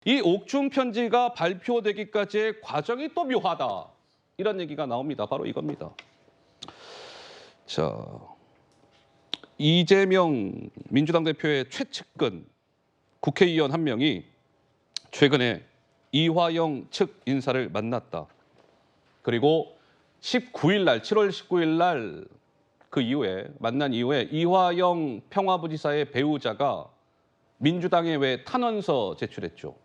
이 옥중 편지가 발표되기까지의 과정이 또 묘하다. 이런 얘기가 나옵니다. 바로 이겁니다. 자, 이재명 민주당 대표의 최측근 국회의원 한 명이 최근에 이화영 측 인사를 만났다. 그리고 19일 날, 7월 19일 날 그 이후에 만난 이후에 이화영 평화부지사의 배우자가 민주당에 왜 탄원서 제출했죠.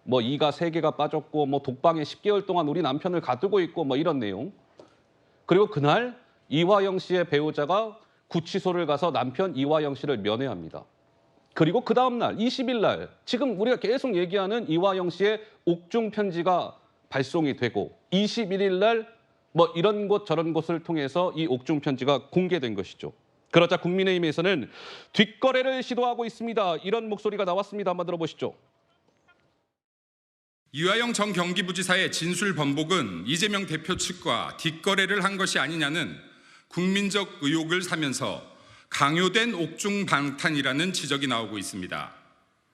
뭐 이가 3개가 빠졌고 뭐 독방에 10개월 동안 우리 남편을 가두고 있고 뭐 이런 내용. 그리고 그날 이화영 씨의 배우자가 구치소를 가서 남편 이화영 씨를 면회합니다. 그리고 그 다음 날 20일 날 지금 우리가 계속 얘기하는 이화영 씨의 옥중 편지가 발송이 되고 21일 날 뭐 이런 곳 저런 곳을 통해서 이 옥중 편지가 공개된 것이죠. 그러자 국민의힘에서는 뒷거래를 시도하고 있습니다. 이런 목소리가 나왔습니다. 한번 들어보시죠. 이화영 전 경기부지사의 진술 번복은 이재명 대표 측과 뒷거래를 한 것이 아니냐는 국민적 의혹을 사면서 강요된 옥중 방탄이라는 지적이 나오고 있습니다.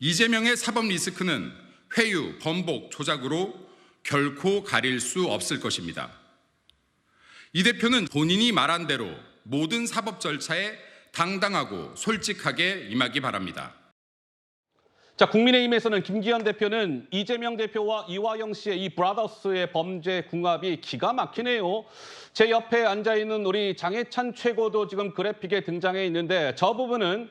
이재명의 사법 리스크는 회유, 번복, 조작으로 결코 가릴 수 없을 것입니다. 이 대표는 본인이 말한 대로 모든 사법 절차에 당당하고 솔직하게 임하기 바랍니다. 자, 국민의힘에서는 김기현 대표는 이재명 대표와 이화영 씨의 이 브라더스의 범죄 궁합이 기가 막히네요. 제 옆에 앉아있는 우리 장해찬 최고도 지금 그래픽에 등장해 있는데 저 부분은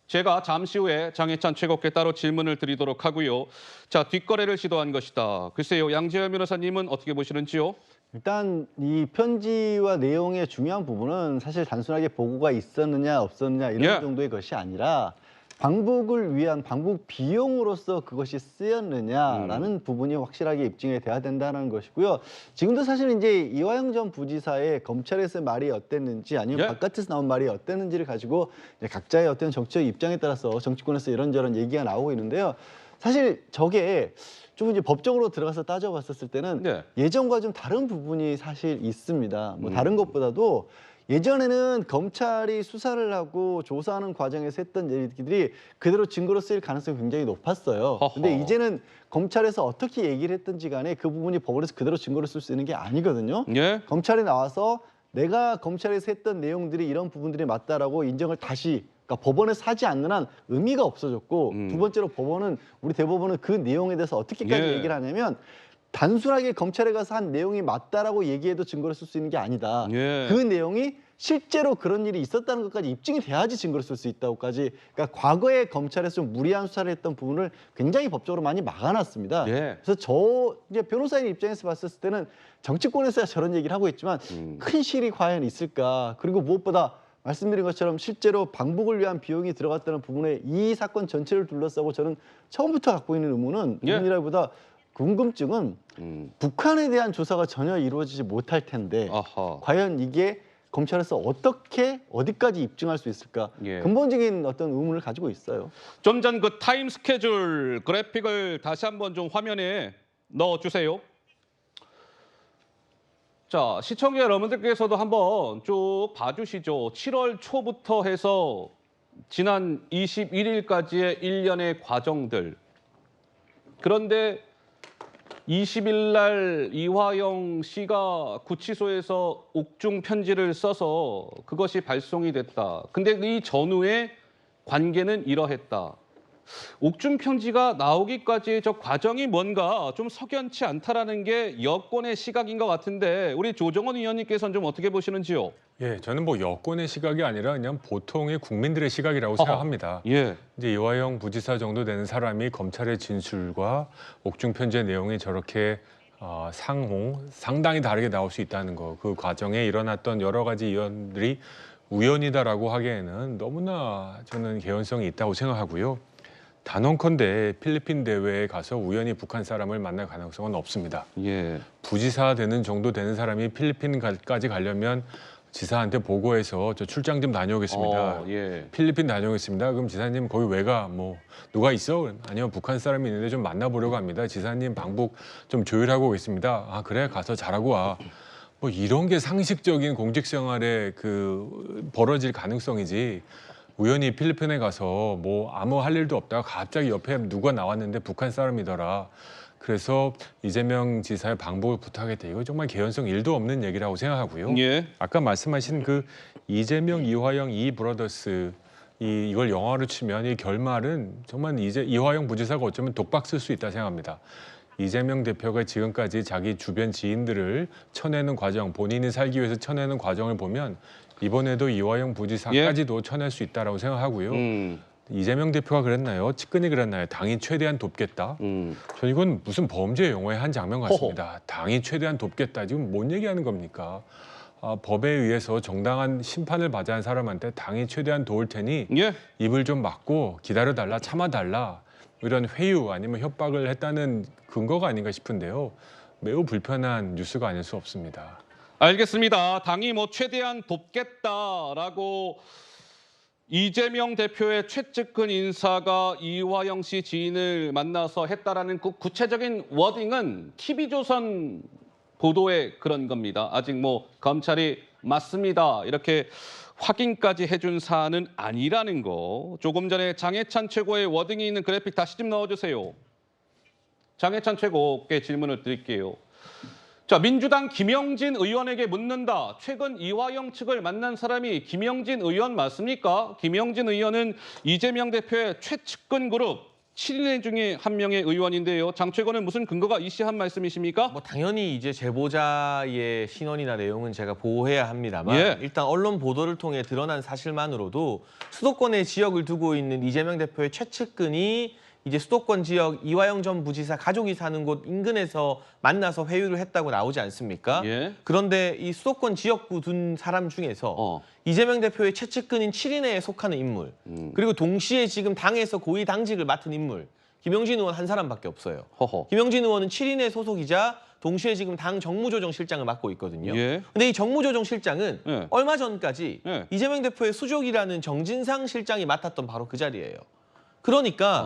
제가 잠시 후에 장해찬 최고께 따로 질문을 드리도록 하고요. 자, 뒷거래를 시도한 것이다. 글쎄요, 양재열 변호사님은 어떻게 보시는지요? 일단 이 편지와 내용의 중요한 부분은 사실 단순하게 보고가 있었느냐 없었느냐 이런 정도의 것이 아니라 방북을 위한 방북 비용으로서 그것이 쓰였느냐라는 부분이 확실하게 입증이 돼야 된다는 것이고요. 지금도 사실 이제 이화영 전 부지사의 검찰에서의 말이 어땠는지 아니면 바깥에서 나온 말이 어땠는지를 가지고 각자의 어떤 정치적 입장에 따라서 정치권에서 이런저런 얘기가 나오고 있는데요. 사실 저게 좀 이제 법적으로 들어가서 따져봤었을 때는 예전과 좀 다른 부분이 사실 있습니다. 뭐 다른 것보다도 예전에는 검찰이 수사를 하고 조사하는 과정에서 했던 얘기들이 그대로 증거로 쓰일 가능성이 굉장히 높았어요. 근데 이제는 검찰에서 어떻게 얘기를 했든지 간에 그 부분이 법원에서 그대로 증거로 쓸 수 있는 게 아니거든요. 검찰이 나와서 내가 검찰에서 했던 내용들이 이런 부분들이 맞다라고 인정을 다시 그러니까 법원에서 하지 않는 한 의미가 없어졌고 두 번째로 법원은 우리 대법원은 그 내용에 대해서 어떻게까지 얘기를 하냐면 단순하게 검찰에 가서 한 내용이 맞다라고 얘기해도 증거를 쓸 수 있는 게 아니다. 그 내용이 실제로 그런 일이 있었다는 것까지 입증이 돼야지 증거를 쓸 수 있다고까지. 그러니까 과거에 검찰에서 좀 무리한 수사를 했던 부분을 굉장히 법적으로 많이 막아놨습니다. 그래서 저 이제 변호사님 입장에서 봤을 때는 정치권에서야 저런 얘기를 하고 있지만 큰 실이 과연 있을까? 그리고 무엇보다 말씀드린 것처럼 실제로 방북을 위한 비용이 들어갔다는 부분에 이 사건 전체를 둘러싸고 저는 처음부터 갖고 있는 의문이라기보다 궁금증은 북한에 대한 조사가 전혀 이루어지지 못할 텐데 과연 이게 검찰에서 어떻게 어디까지 입증할 수 있을까 근본적인 어떤 의문을 가지고 있어요. 좀 전 그 타임 스케줄 그래픽을 다시 한번 좀 화면에 넣어주세요. 자, 시청자 여러분들께서도 한번 쭉 봐주시죠. 7월 초부터 해서 지난 21일까지의 일련의 과정들. 그런데 20일 날 이화영 씨가 구치소에서 옥중 편지를 써서 그것이 발송이 됐다. 근데 이 전후의 관계는 이러했다. 옥중 편지가 나오기까지의 저 과정이 뭔가 좀 석연치 않다라는 게 여권의 시각인 것 같은데 우리 조정원 의원님께서는 좀 어떻게 보시는지요? 예, 저는 뭐 여권의 시각이 아니라 그냥 보통의 국민들의 시각이라고 생각합니다. 이제 이화영 부지사 정도 되는 사람이 검찰의 진술과 옥중 편지의 내용이 저렇게 상당히 다르게 나올 수 있다는 거, 그 과정에 일어났던 여러 가지 의원들이 우연이다라고 하기에는 너무나 저는 개연성이 있다고 생각하고요. 단언컨대 필리핀 대회에 가서 우연히 북한 사람을 만날 가능성은 없습니다. 부지사 되는 정도 되는 사람이 필리핀까지 가려면 지사한테 보고해서 저 출장 좀 다녀오겠습니다. 필리핀 다녀오겠습니다. 그럼 지사님 거기 왜 가? 뭐 누가 있어? 아니요, 북한 사람이 있는데 좀 만나보려고 합니다. 지사님 방북 좀 조율하고 오겠습니다. 아 그래, 가서 잘하고 와. 뭐 이런 게 상식적인 공직 생활에 그 벌어질 가능성이지. 우연히 필리핀에 가서 뭐 아무 할 일도 없다가 갑자기 옆에 누가 나왔는데 북한 사람이더라. 그래서 이재명 지사의 방북을 부탁했대. 이거 정말 개연성 1도 없는 얘기라고 생각하고요. 예. 아까 말씀하신 그 이재명, 이화영, 이 브라더스 이걸 영화로 치면 이 결말은 정말 이화영 부지사가 어쩌면 독박 쓸 수 있다 생각합니다. 이재명 대표가 지금까지 자기 주변 지인들을 쳐내는 과정, 본인이 살기 위해서 쳐내는 과정을 보면 이번에도 이화영 부지사까지도 쳐낼 수 있다라고 생각하고요. 이재명 대표가 그랬나요? 측근이 그랬나요? 당이 최대한 돕겠다. 저 이건 무슨 범죄 영화의 한 장면 같습니다. 당이 최대한 돕겠다. 지금 뭔 얘기하는 겁니까? 법에 의해서 정당한 심판을 받아야 하는 사람한테 당이 최대한 도울 테니 예. 입을 좀 막고 기다려달라, 참아달라. 이런 회유 아니면 협박을 했다는 근거가 아닌가 싶은데요. 매우 불편한 뉴스가 아닐 수 없습니다. 알겠습니다. 당이 뭐 최대한 돕겠다라고 이재명 대표의 최측근 인사가 이화영 씨 지인을 만나서 했다라는 그 구체적인 워딩은 TV조선 보도에 그런 겁니다. 아직 뭐 검찰이 맞습니다. 이렇게 확인까지 해준 사안은 아니라는 거. 조금 전에 장해찬 최고의 워딩이 있는 그래픽 다시 좀 넣어주세요. 장해찬 최고께 질문을 드릴게요. 자, 민주당 김영진 의원에게 묻는다. 최근 이화영 측을 만난 사람이 김영진 의원 맞습니까? 김영진 의원은 이재명 대표의 최측근 그룹 7인 중에 한 명의 의원인데요. 장 최고는 무슨 근거가 이시한 말씀이십니까? 뭐 당연히 이제 제보자의 신원이나 내용은 제가 보호해야 합니다만 예. 일단 언론 보도를 통해 드러난 사실만으로도 수도권의 지역을 두고 있는 이재명 대표의 최측근이 이제 수도권 지역 이화영 전 부지사 가족이 사는 곳 인근에서 만나서 회유를 했다고 나오지 않습니까? 예. 그런데 이 수도권 지역구 둔 사람 중에서 이재명 대표의 최측근인 7인회에 속하는 인물 그리고 동시에 지금 당에서 고위 당직을 맡은 인물 김영진 의원 한 사람밖에 없어요. 허허. 김영진 의원은 7인회 소속이자 동시에 지금 당 정무조정실장을 맡고 있거든요. 예. 근데 이 정무조정실장은 예. 얼마 전까지 예. 이재명 대표의 수족이라는 정진상 실장이 맡았던 바로 그 자리예요. 그러니까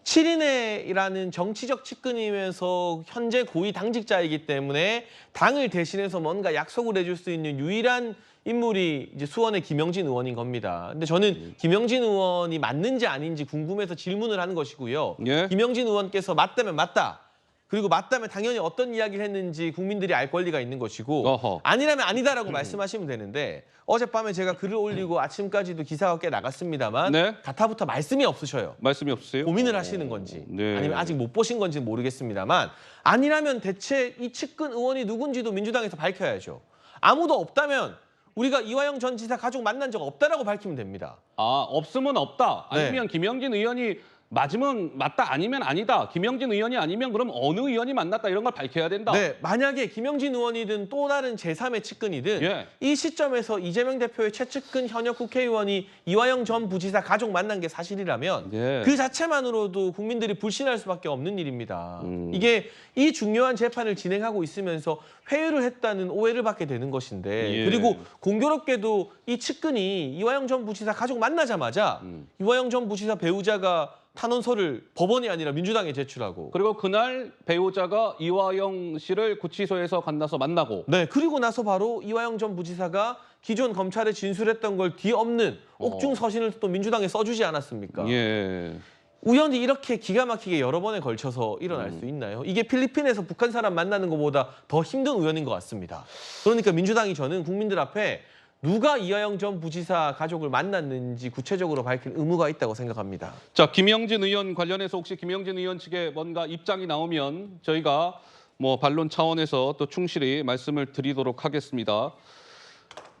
7인회라는 정치적 측근이면서 현재 고위 당직자이기 때문에 당을 대신해서 뭔가 약속을 해줄 수 있는 유일한 인물이 이제 수원의 김영진 의원인 겁니다. 근데 저는 김영진 의원이 맞는지 아닌지 궁금해서 질문을 하는 것이고요. 예. 김영진 의원께서 맞다면 맞다. 그리고 맞다면 당연히 어떤 이야기를 했는지 국민들이 알 권리가 있는 것이고 어허. 아니라면 아니다라고 말씀하시면 되는데 어젯밤에 제가 글을 올리고 아침까지도 기사가 꽤 나갔습니다만 네. 가타부터 말씀이 없으셔요. 말씀이 없으세요? 고민을 하시는 건지 네. 아니면 아직 못 보신 건지는 모르겠습니다만 아니라면 대체 이 측근 의원이 누군지도 민주당에서 밝혀야죠. 아무도 없다면 우리가 이화영 전 지사 가족 만난 적 없다라고 밝히면 됩니다. 없으면 없다. 네. 아니면 김영진 의원이 맞으면 맞다, 아니면 아니다. 김영진 의원이 아니면 그럼 어느 의원이 만났다 이런 걸 밝혀야 된다. 네, 만약에 김영진 의원이든 또 다른 제3의 측근이든 예. 이 시점에서 이재명 대표의 최측근 현역 국회의원이 이화영 전 부지사 가족 만난 게 사실이라면 예. 그 자체만으로도 국민들이 불신할 수밖에 없는 일입니다. 이게 이 중요한 재판을 진행하고 있으면서 회유를 했다는 오해를 받게 되는 것인데 예. 그리고 공교롭게도 이 측근이 이화영 전 부지사 가족 만나자마자 이화영 전 부지사 배우자가 탄원서를 법원이 아니라 민주당에 제출하고 그리고 그날 배우자가 이화영 씨를 구치소에서 만나서 만나고 네 그리고 나서 바로 이화영 전 부지사가 기존 검찰에 진술했던 걸 뒤엎는 옥중 서신을 또 민주당에 써주지 않았습니까? 예. 우연히 이렇게 기가 막히게 여러 번에 걸쳐서 일어날 수 있나요? 이게 필리핀에서 북한 사람 만나는 것보다 더 힘든 우연인 것 같습니다. 그러니까 민주당이 저는 국민들 앞에 누가 이화영 전 부지사 가족을 만났는지 구체적으로 밝힐 의무가 있다고 생각합니다. 자, 김영진 의원 관련해서 혹시 김영진 의원 측에 뭔가 입장이 나오면 저희가 뭐 반론 차원에서 또 충실히 말씀을 드리도록 하겠습니다.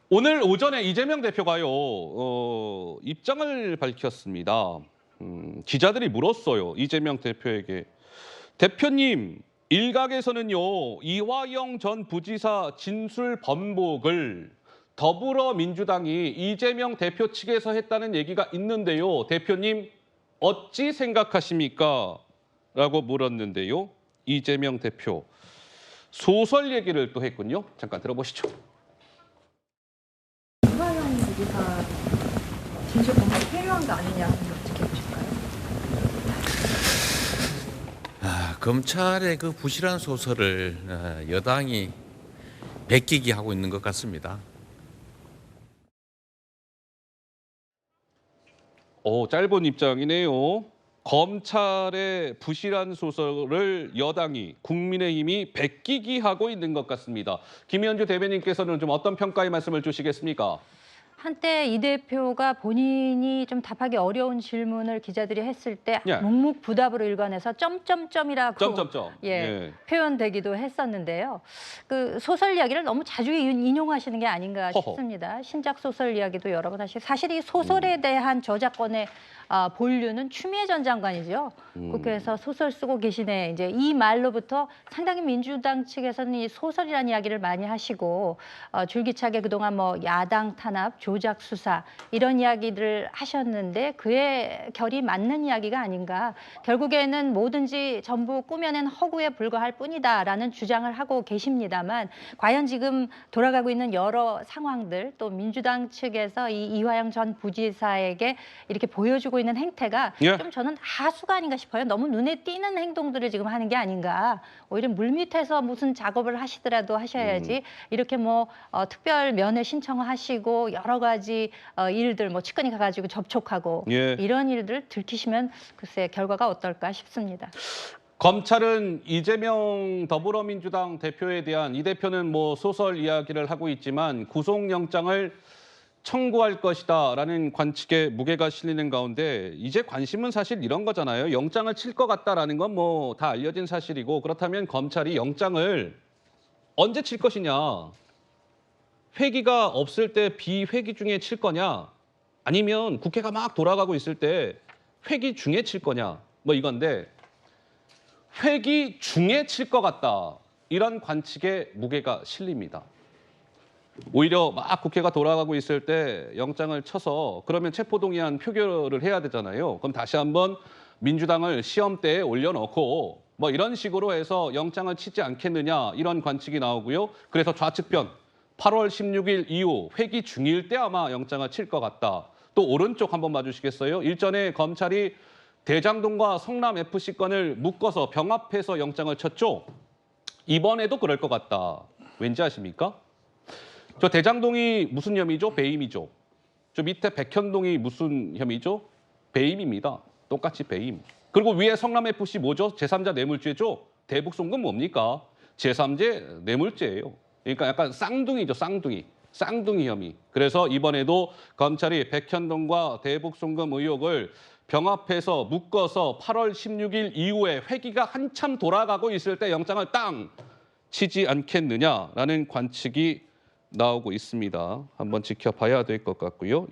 오늘 오전에 이재명 대표가요 입장을 밝혔습니다. 기자들이 물었어요. 이재명 대표에게. 대표님, 일각에서는요 이화영 전 부지사 진술 번복을 더불어민주당이 이재명 대표 측에서 했다는 얘기가 있는데요. 대표님 어찌 생각하십니까? 라고 물었는데요. 이재명 대표 소설 얘기를 또 했군요. 잠깐 들어보시죠. 이화영 부지사 진실 번복이 필요한 거 아니냐 어떻게 보실까요? 검찰의 그 부실한 소설을 여당이 베끼기 하고 있는 것 같습니다. 짧은 입장이네요. 검찰의 부실한 소설을 여당이 국민의힘이 베끼기 하고 있는 것 같습니다. 김현주 대변인께서는 좀 어떤 평가의 말씀을 주시겠습니까? 한때 이 대표가 본인이 좀 답하기 어려운 질문을 기자들이 했을 때 예. 묵묵부답으로 일관해서 점점점이라고 점점점. 예, 표현되기도 했었는데요. 그 소설 이야기를 너무 자주 인용하시는 게 아닌가 허허. 싶습니다. 신작 소설 이야기도 여러 번 하시고 사실 이 소설에 대한 저작권의 본류는 추미애 전 장관이죠. 국회에서 소설 쓰고 계시네. 이제 이 말로부터 상당히 민주당 측에서는 이 소설이라는 이야기를 많이 하시고 줄기차게 그동안 뭐 야당 탄압, 조작 수사 이런 이야기들을 하셨는데 그의 결이 맞는 이야기가 아닌가. 결국에는 뭐든지 전부 꾸며낸 허구에 불과할 뿐이다라는 주장을 하고 계십니다만 과연 지금 돌아가고 있는 여러 상황들 또 민주당 측에서 이 이화영 전 부지사에게 이렇게 보여주고 있는 행태가 예. 좀 저는 하수가 아닌가 싶어요. 너무 눈에 띄는 행동들을 지금 하는 게 아닌가. 오히려 물밑에서 무슨 작업을 하시더라도 하셔야지 이렇게 뭐 특별 면회 신청하시고 여러 가지 일들 뭐 측근이 가가지고 접촉하고 예. 이런 일들 들키시면 글쎄 결과가 어떨까 싶습니다. 검찰은 이재명 더불어민주당 대표에 대한 이 대표는 뭐 소설 이야기를 하고 있지만 구속영장을 청구할 것이다라는 관측에 무게가 실리는 가운데 이제 관심은 사실 이런 거잖아요. 영장을 칠 것 같다라는 건 뭐 다 알려진 사실이고 그렇다면 검찰이 영장을 언제 칠 것이냐. 회기가 없을 때 비회기 중에 칠 거냐. 아니면 국회가 막 돌아가고 있을 때 회기 중에 칠 거냐. 뭐 이건데 회기 중에 칠 것 같다. 이런 관측에 무게가 실립니다. 오히려 막 국회가 돌아가고 있을 때 영장을 쳐서 그러면 체포동의안 표결을 해야 되잖아요. 그럼 다시 한번 민주당을 시험대에 올려놓고 뭐 이런 식으로 해서 영장을 치지 않겠느냐 이런 관측이 나오고요. 그래서 좌측편 8월 16일 이후 회기 중일 때 아마 영장을 칠 것 같다. 또 오른쪽 한번 봐주시겠어요? 일전에 검찰이 대장동과 성남FC 건을 묶어서 병합해서 영장을 쳤죠. 이번에도 그럴 것 같다. 왠지 아십니까? 저 대장동이 무슨 혐의죠? 배임이죠. 저 밑에 백현동이 무슨 혐의죠? 배임입니다. 똑같이 배임. 그리고 위에 성남FC 뭐죠? 제3자 뇌물죄죠? 대북송금 뭡니까? 제3자 뇌물죄예요. 그러니까 약간 쌍둥이죠, 쌍둥이. 쌍둥이 혐의. 그래서 이번에도 검찰이 백현동과 대북송금 의혹을 병합해서 묶어서 8월 16일 이후에 회기가 한참 돌아가고 있을 때 영장을 땅 치지 않겠느냐라는 관측이 나오고 있습니다. 한번 지켜봐야 될 것 같고요.